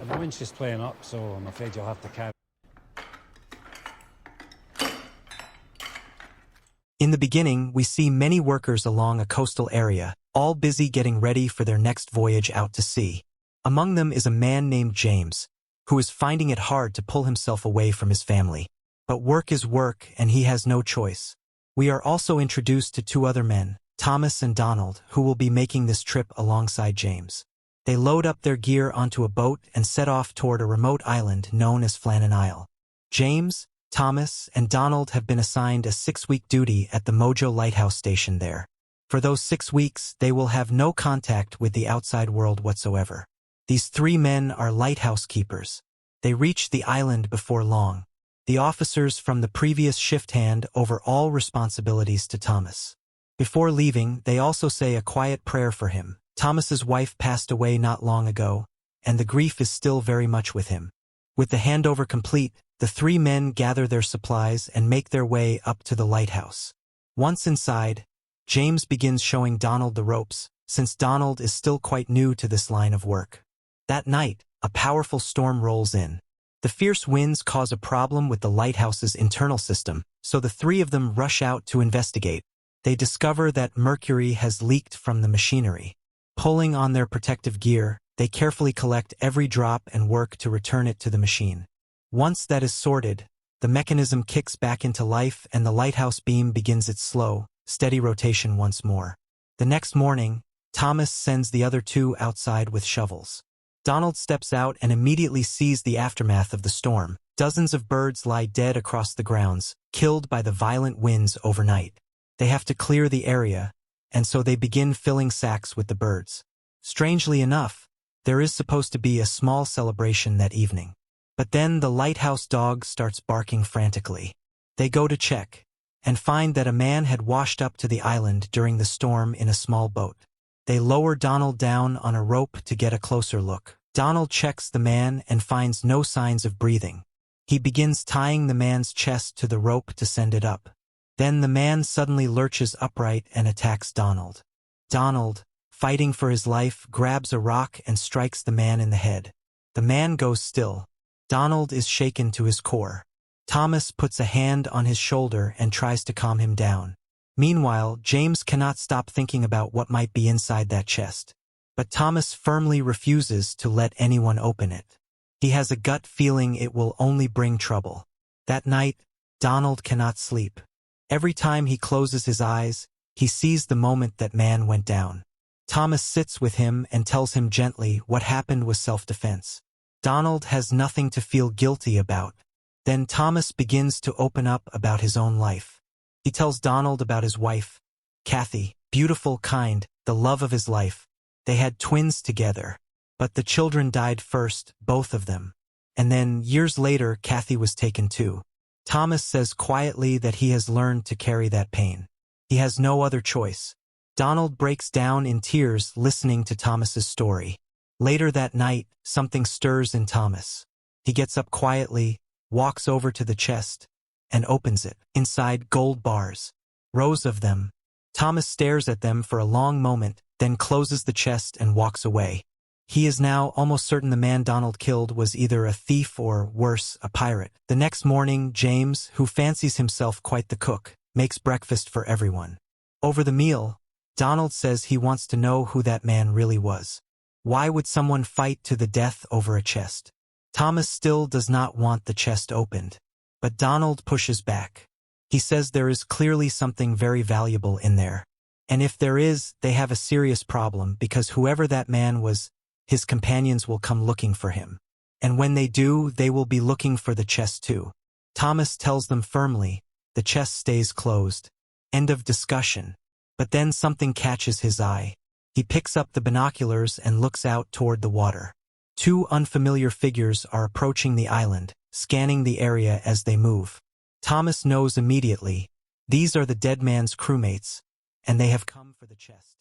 The wind's just playing up, so I'm afraid you'll have to carry. In the beginning, we see many workers along a coastal area, all busy getting ready for their next voyage out to sea. Among them is a man named James, who is finding it hard to pull himself away from his family. But work is work, and he has no choice. We are also introduced to two other men, Thomas and Donald, who will be making this trip alongside James. They load up their gear onto a boat and set off toward a remote island known as Flannan Isle. James, Thomas, and Donald have been assigned a 6-week duty at the Mojo Lighthouse station there. For those 6 weeks, they will have no contact with the outside world whatsoever. These 3 men are lighthouse keepers. They reach the island before long. The officers from the previous shift hand over all responsibilities to Thomas. Before leaving, they also say a quiet prayer for him. Thomas's wife passed away not long ago, and the grief is still very much with him. With the handover complete, the 3 men gather their supplies and make their way up to the lighthouse. Once inside, James begins showing Donald the ropes, since Donald is still quite new to this line of work. That night, a powerful storm rolls in. The fierce winds cause a problem with the lighthouse's internal system, so the 3 of them rush out to investigate. They discover that mercury has leaked from the machinery. Pulling on their protective gear, they carefully collect every drop and work to return it to the machine. Once that is sorted, the mechanism kicks back into life and the lighthouse beam begins its slow, steady rotation once more. The next morning, Thomas sends the other 2 outside with shovels. Donald steps out and immediately sees the aftermath of the storm. Dozens of birds lie dead across the grounds, killed by the violent winds overnight. They have to clear the area, and so they begin filling sacks with the birds. Strangely enough, there is supposed to be a small celebration that evening. But then the lighthouse dog starts barking frantically. They go to check, and find that a man had washed up to the island during the storm in a small boat. They lower Donald down on a rope to get a closer look. Donald checks the man and finds no signs of breathing. He begins tying the man's chest to the rope to send it up. Then the man suddenly lurches upright and attacks Donald. Donald, fighting for his life, grabs a rock and strikes the man in the head. The man goes still. Donald is shaken to his core. Thomas puts a hand on his shoulder and tries to calm him down. Meanwhile, James cannot stop thinking about what might be inside that chest. But Thomas firmly refuses to let anyone open it. He has a gut feeling it will only bring trouble. That night, Donald cannot sleep. Every time he closes his eyes, he sees the moment that man went down. Thomas sits with him and tells him gently what happened was self-defense. Donald has nothing to feel guilty about. Then Thomas begins to open up about his own life. He tells Donald about his wife, Kathy, beautiful, kind, the love of his life. They had twins together, but the children died first, both of them. And then, years later, Kathy was taken too. Thomas says quietly that he has learned to carry that pain. He has no other choice. Donald breaks down in tears listening to Thomas's story. Later that night, something stirs in Thomas. He gets up quietly, walks over to the chest, and opens it. Inside, gold bars. Rows of them. Thomas stares at them for a long moment, then closes the chest and walks away. He is now almost certain the man Donald killed was either a thief or, worse, a pirate. The next morning, James, who fancies himself quite the cook, makes breakfast for everyone. Over the meal, Donald says he wants to know who that man really was. Why would someone fight to the death over a chest? Thomas still does not want the chest opened. But Donald pushes back. He says there is clearly something very valuable in there. And if there is, they have a serious problem because whoever that man was, his companions will come looking for him. And when they do, they will be looking for the chest too. Thomas tells them firmly, the chest stays closed. End of discussion. But then something catches his eye. He picks up the binoculars and looks out toward the water. 2 unfamiliar figures are approaching the island, scanning the area as they move. Thomas knows immediately, these are the dead man's crewmates, and they have come for the chest.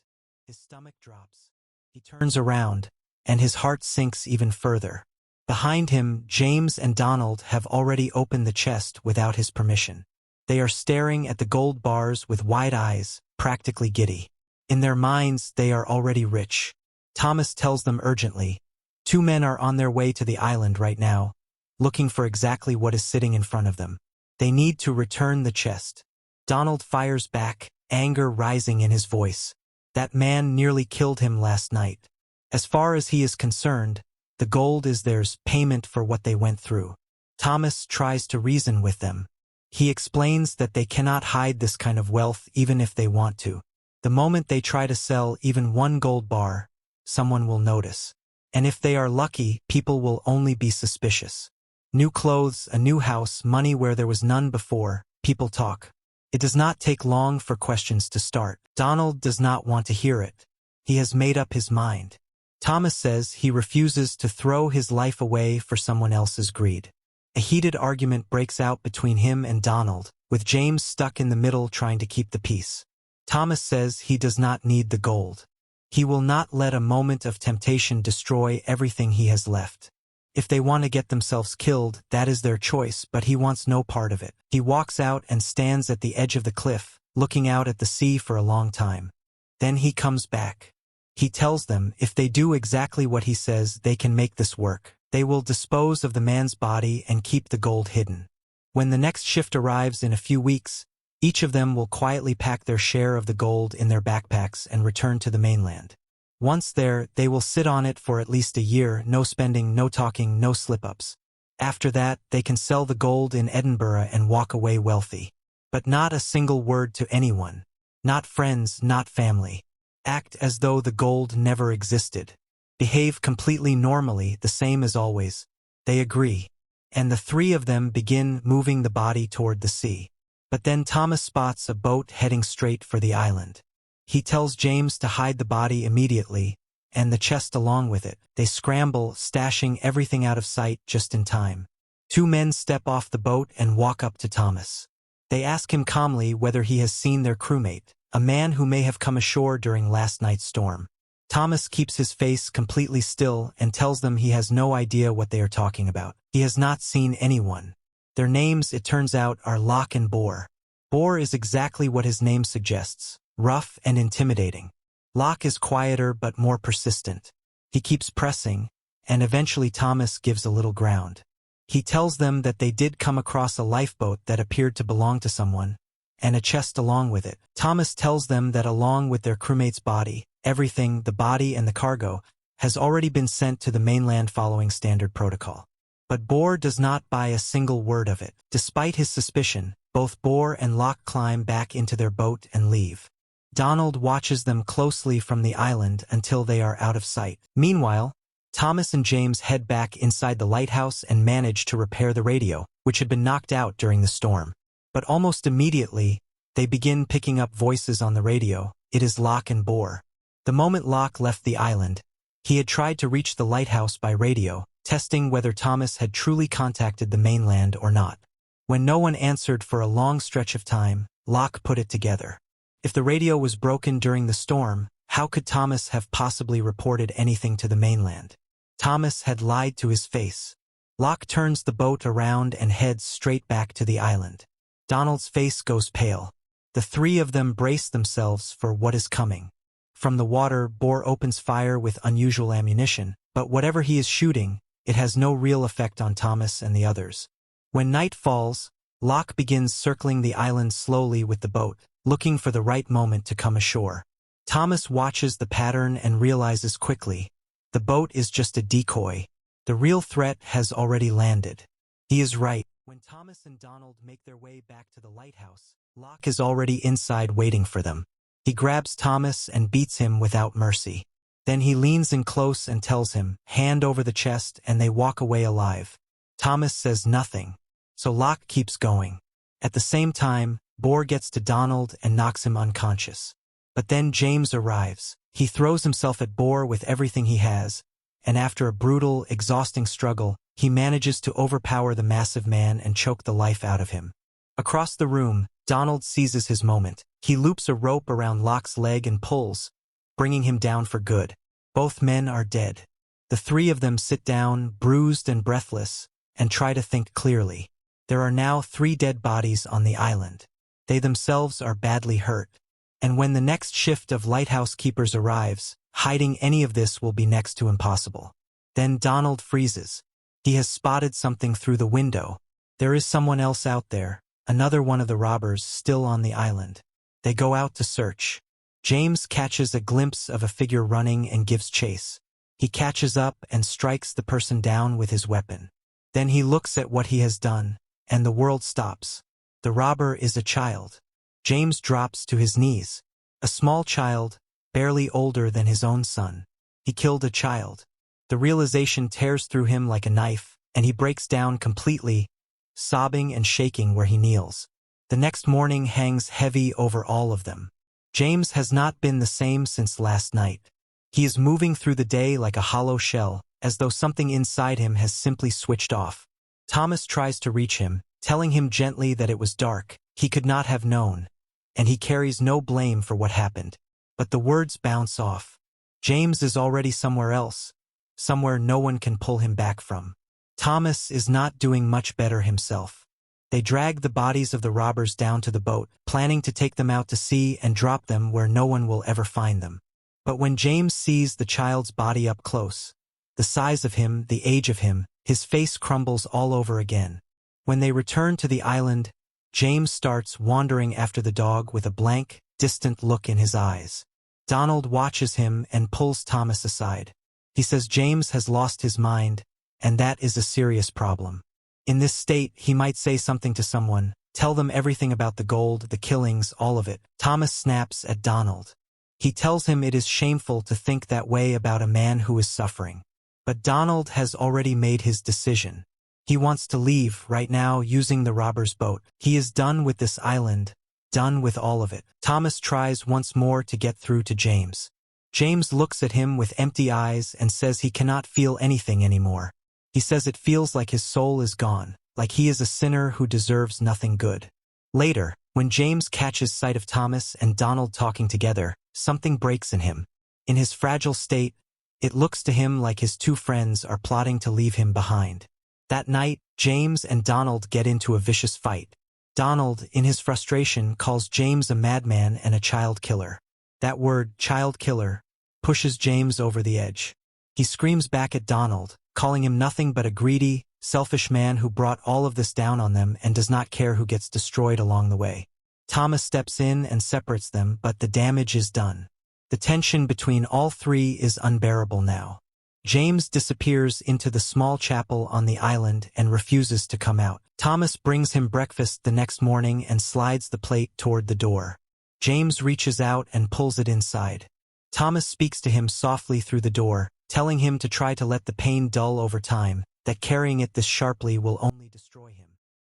His stomach drops. He turns around, and his heart sinks even further. Behind him, James and Donald have already opened the chest without his permission. They are staring at the gold bars with wide eyes, practically giddy. In their minds, they are already rich. Thomas tells them urgently, Two men are on their way to the island right now, looking for exactly what is sitting in front of them. They need to return the chest. Donald fires back, anger rising in his voice. That man nearly killed him last night. As far as he is concerned, the gold is theirs, payment for what they went through. Thomas tries to reason with them. He explains that they cannot hide this kind of wealth even if they want to. The moment they try to sell even one gold bar, someone will notice. And if they are lucky, people will only be suspicious. New clothes, a new house, money where there was none before, people talk. It does not take long for questions to start. Donald does not want to hear it. He has made up his mind. Thomas says he refuses to throw his life away for someone else's greed. A heated argument breaks out between him and Donald, with James stuck in the middle trying to keep the peace. Thomas says he does not need the gold. He will not let a moment of temptation destroy everything he has left. If they want to get themselves killed, that is their choice, but he wants no part of it. He walks out and stands at the edge of the cliff, looking out at the sea for a long time. Then he comes back. He tells them if they do exactly what he says, they can make this work. They will dispose of the man's body and keep the gold hidden. When the next shift arrives in a few weeks, each of them will quietly pack their share of the gold in their backpacks and return to the mainland. Once there, they will sit on it for at least a year, no spending, no talking, no slip-ups. After that, they can sell the gold in Edinburgh and walk away wealthy. But not a single word to anyone. Not friends, not family. Act as though the gold never existed. Behave completely normally, the same as always. They agree. And the three of them begin moving the body toward the sea. But then Thomas spots a boat heading straight for the island. He tells James to hide the body immediately, and the chest along with it. They scramble, stashing everything out of sight just in time. Two men step off the boat and walk up to Thomas. They ask him calmly whether he has seen their crewmate, a man who may have come ashore during last night's storm. Thomas keeps his face completely still and tells them he has no idea what they are talking about. He has not seen anyone. Their names, it turns out, are Locke and Boar. Boar is exactly what his name suggests, rough and intimidating. Locke is quieter but more persistent. He keeps pressing, and eventually Thomas gives a little ground. He tells them that they did come across a lifeboat that appeared to belong to someone, and a chest along with it. Thomas tells them that along with their crewmate's body, everything, the body and the cargo, has already been sent to the mainland following standard protocol. But Boar does not buy a single word of it. Despite his suspicion, both Boar and Locke climb back into their boat and leave. Donald watches them closely from the island until they are out of sight. Meanwhile, Thomas and James head back inside the lighthouse and manage to repair the radio, which had been knocked out during the storm. But almost immediately, they begin picking up voices on the radio. It is Locke and Boar. The moment Locke left the island, he had tried to reach the lighthouse by radio, testing whether Thomas had truly contacted the mainland or not. When no one answered for a long stretch of time, Locke put it together. If the radio was broken during the storm, how could Thomas have possibly reported anything to the mainland? Thomas had lied to his face. Locke turns the boat around and heads straight back to the island. Donald's face goes pale. The three of them brace themselves for what is coming. From the water, Boar opens fire with unusual ammunition, but whatever he is shooting, it has no real effect on Thomas and the others. When night falls, Locke begins circling the island slowly with the boat, looking for the right moment to come ashore. Thomas watches the pattern and realizes quickly, the boat is just a decoy. The real threat has already landed. He is right. When Thomas and Donald make their way back to the lighthouse, Locke is already inside waiting for them. He grabs Thomas and beats him without mercy. Then he leans in close and tells him, hand over the chest, and they walk away alive. Thomas says nothing, so Locke keeps going. At the same time, Boar gets to Donald and knocks him unconscious. But then James arrives. He throws himself at Boar with everything he has, and after a brutal, exhausting struggle, he manages to overpower the massive man and choke the life out of him. Across the room, Donald seizes his moment. He loops a rope around Locke's leg and pulls, bringing him down for good. Both men are dead. The three of them sit down, bruised and breathless, and try to think clearly. There are now 3 dead bodies on the island. They themselves are badly hurt. And when the next shift of lighthouse keepers arrives, hiding any of this will be next to impossible. Then Donald freezes. He has spotted something through the window. There is someone else out there, another one of the robbers still on the island. They go out to search. James catches a glimpse of a figure running and gives chase. He catches up and strikes the person down with his weapon. Then he looks at what he has done, and the world stops. The robber is a child. James drops to his knees. A small child, barely older than his own son. He killed a child. The realization tears through him like a knife, and he breaks down completely, sobbing and shaking where he kneels. The next morning hangs heavy over all of them. James has not been the same since last night. He is moving through the day like a hollow shell, as though something inside him has simply switched off. Thomas tries to reach him, telling him gently that it was dark, he could not have known, and he carries no blame for what happened. But the words bounce off. James is already somewhere else, somewhere no one can pull him back from. Thomas is not doing much better himself. They drag the bodies of the robbers down to the boat, planning to take them out to sea and drop them where no one will ever find them. But when James sees the child's body up close, the size of him, the age of him, his face crumbles all over again. When they return to the island, James starts wandering after the dog with a blank, distant look in his eyes. Donald watches him and pulls Thomas aside. He says James has lost his mind, and that is a serious problem. In this state, he might say something to someone, tell them everything about the gold, the killings, all of it. Thomas snaps at Donald. He tells him it is shameful to think that way about a man who is suffering. But Donald has already made his decision. He wants to leave right now using the robber's boat. He is done with this island, done with all of it. Thomas tries once more to get through to James. James looks at him with empty eyes and says he cannot feel anything anymore. He says it feels like his soul is gone, like he is a sinner who deserves nothing good. Later, when James catches sight of Thomas and Donald talking together, something breaks in him. In his fragile state, it looks to him like his two friends are plotting to leave him behind. That night, James and Donald get into a vicious fight. Donald, in his frustration, calls James a madman and a child killer. That word, child killer, pushes James over the edge. He screams back at Donald, calling him nothing but a greedy, selfish man who brought all of this down on them and does not care who gets destroyed along the way. Thomas steps in and separates them, but the damage is done. The tension between all three is unbearable now. James disappears into the small chapel on the island and refuses to come out. Thomas brings him breakfast the next morning and slides the plate toward the door. James reaches out and pulls it inside. Thomas speaks to him softly through the door, telling him to try to let the pain dull over time, that carrying it this sharply will only destroy him.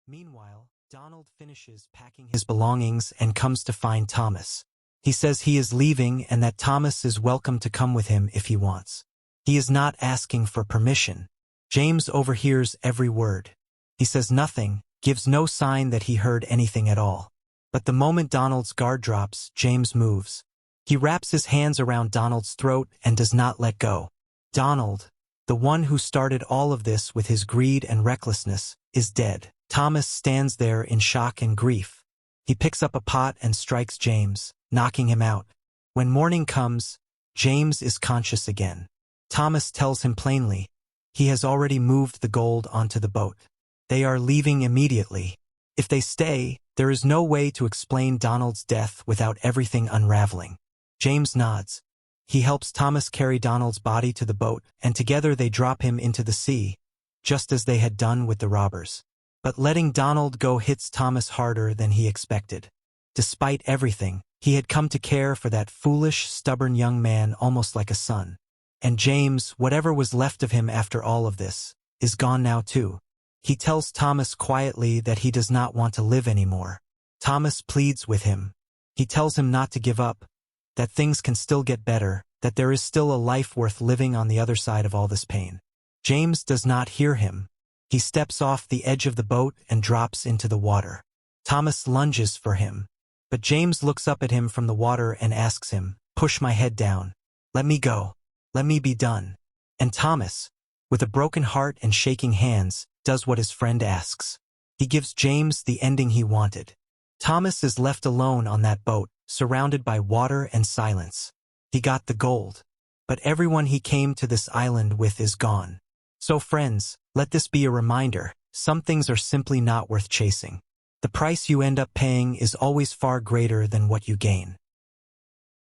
Meanwhile, Donald finishes packing his belongings and comes to find Thomas. He says he is leaving and that Thomas is welcome to come with him if he wants. He is not asking for permission. James overhears every word. He says nothing, gives no sign that he heard anything at all. But the moment Donald's guard drops, James moves. He wraps his hands around Donald's throat and does not let go. Donald, the one who started all of this with his greed and recklessness, is dead. Thomas stands there in shock and grief. He picks up a pot and strikes James, knocking him out. When morning comes, James is conscious again. Thomas tells him plainly, he has already moved the gold onto the boat. They are leaving immediately. If they stay, there is no way to explain Donald's death without everything unraveling. James nods. He helps Thomas carry Donald's body to the boat, and together they drop him into the sea, just as they had done with the robbers. But letting Donald go hits Thomas harder than he expected. Despite everything, he had come to care for that foolish, stubborn young man almost like a son. And James, whatever was left of him after all of this, is gone now too. He tells Thomas quietly that he does not want to live anymore. Thomas pleads with him. He tells him not to give up, that things can still get better, that there is still a life worth living on the other side of all this pain. James does not hear him. He steps off the edge of the boat and drops into the water. Thomas lunges for him, but James looks up at him from the water and asks him, "Push my head down. Let me go. Let me be done." And Thomas, with a broken heart and shaking hands, does what his friend asks. He gives James the ending he wanted. Thomas is left alone on that boat, surrounded by water and silence. He got the gold. but everyone he came to this island with is gone. So friends, let this be a reminder, some things are simply not worth chasing. The price you end up paying is always far greater than what you gain.